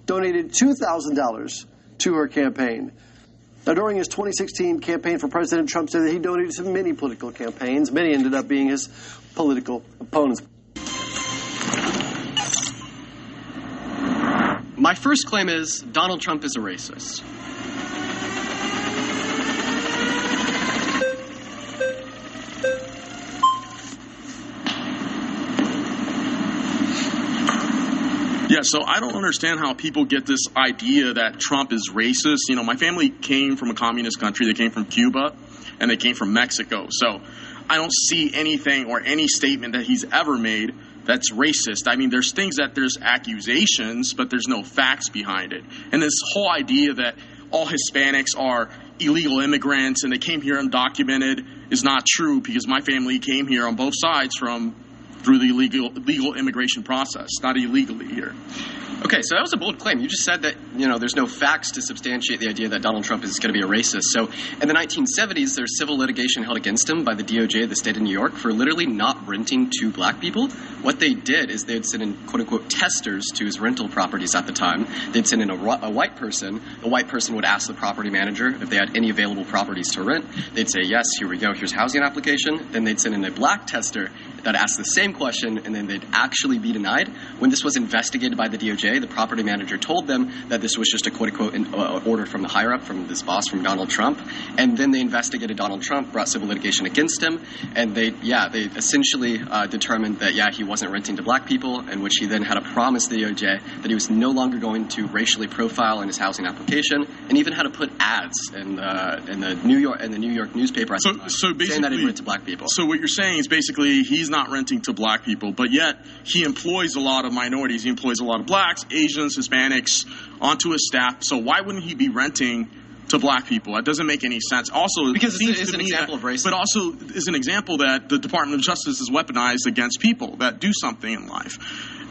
donated $2,000 to her campaign. Now, during his 2016 campaign for President, Trump said that he donated to many political campaigns. Many ended up being his political opponents. My first claim is Donald Trump is a racist. Yeah, so I don't understand how people get this idea that Trump is racist. You know, my family came from a communist country. They came from Cuba, and they came from Mexico. So I don't see anything or any statement that he's ever made that's racist. I mean, there's accusations, but there's no facts behind it. And this whole idea that all Hispanics are illegal immigrants and they came here undocumented is not true, because my family came here on both sides through the legal immigration process, not illegally here. Okay, so that was a bold claim. You just said that, there's no facts to substantiate the idea that Donald Trump is going to be a racist. So in the 1970s, there's civil litigation held against him by the DOJ of the state of New York for literally not renting to black people. What they did is they'd send in, quote-unquote, testers to his rental properties at the time. They'd send in a white person. The white person would ask the property manager if they had any available properties to rent. They'd say, yes, here we go, here's housing application. Then they'd send in a black tester that asked the same question, and then they'd actually be denied. When this was investigated by the DOJ, the property manager told them that this was just a quote-unquote order from the higher-up, from this boss, from Donald Trump. And then they investigated Donald Trump, brought civil litigation against him, and they essentially determined that, he wasn't renting to black people, in which he then had to promise the DOJ that he was no longer going to racially profile in his housing application, and even had to put ads in the New York newspaper saying that he rent to black people. So what you're saying is basically he's not renting to black people, but yet he employs a lot of minorities. He employs a lot of blacks, Asians, Hispanics onto his staff. So why wouldn't he be renting to black people? That doesn't make any sense. Also, because it's an example of racism. But also is an example that the Department of Justice is weaponized against people that do something in life.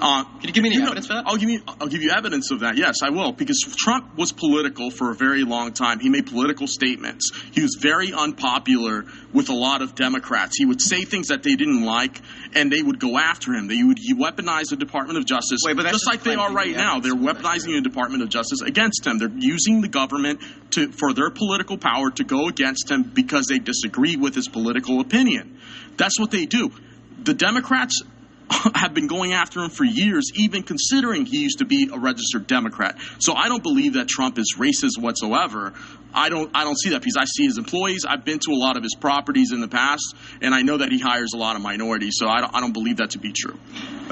Can you give me any evidence for that? I'll give you evidence of that. Yes, I will. Because Trump was political for a very long time. He made political statements. He was very unpopular with a lot of Democrats. He would say things that they didn't like, and they would go after him. He weaponized the Department of Justice, just like they are right now. They're weaponizing the Department of Justice against him. They're using the government for their political power to go against him because they disagree with his political opinion. That's what they do. The Democrats have been going after him for years, even considering he used to be a registered Democrat. So I don't believe that Trump is racist whatsoever. I don't see that, because I see his employees. I've been to a lot of his properties in the past, and I know that he hires a lot of minorities. So I don't believe that to be true.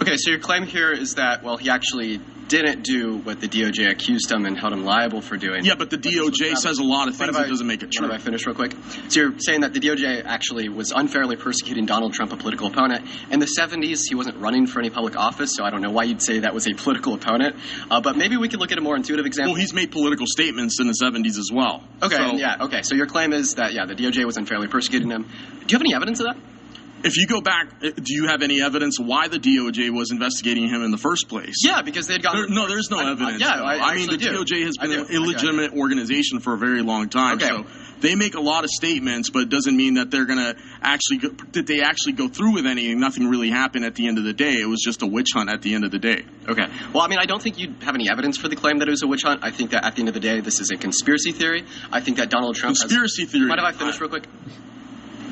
Okay, so your claim here is that, he actually didn't do what the DOJ accused him and held him liable for doing. Yeah, but the DOJ says a lot of things that doesn't make it true. If I finish real quick. So you're saying that the DOJ actually was unfairly persecuting Donald Trump, a political opponent. In the 70s, he wasn't running for any public office, so I don't know why you'd say that was a political opponent. But maybe we could look at a more intuitive example. Well, he's made political statements in the 70s as well. Okay, so your claim is that, the DOJ was unfairly persecuting him. Do you have any evidence of that? If you go back, do you have any evidence why the DOJ was investigating him in the first place? Yeah, because they had gotten... there's no evidence. I mean, the DOJ has been an illegitimate organization for a very long time. Okay. So they make a lot of statements, but it doesn't mean that they're going to actually go through with anything. Nothing really happened at the end of the day. It was just a witch hunt at the end of the day. Okay. Well, I don't think you have any evidence for the claim that it was a witch hunt. I think that at the end of the day, this is a conspiracy theory. I think that Donald Trump theory. Mind if I finish real quick?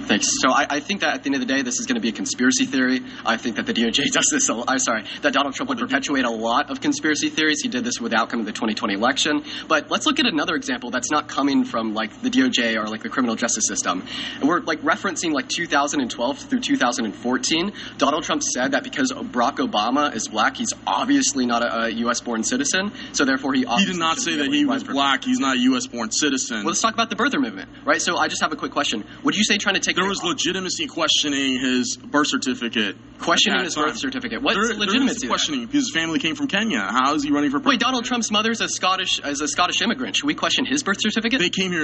Thanks. So I think that at the end of the day, this is going to be a conspiracy theory. I think that the DOJ does this. That Donald Trump would perpetuate a lot of conspiracy theories. He did this with the outcome of the 2020 election. But let's look at another example that's not coming from like the DOJ or like the criminal justice system. And we're like referencing like 2012 through 2014. Donald Trump said that because Barack Obama is black, he's obviously not a U.S.-born citizen. So therefore, he did not say that he was black. He's not a U.S.-born citizen. Well, let's talk about the birther movement, right? So I just have a quick question. Would you say trying to take... There was legitimacy questioning his birth certificate. Questioning his birth certificate. What's the legitimacy? Questioning because his family came from Kenya. How is he running for president? Wait, Donald Trump's mother's a Scottish immigrant. Should we question his birth certificate? They came here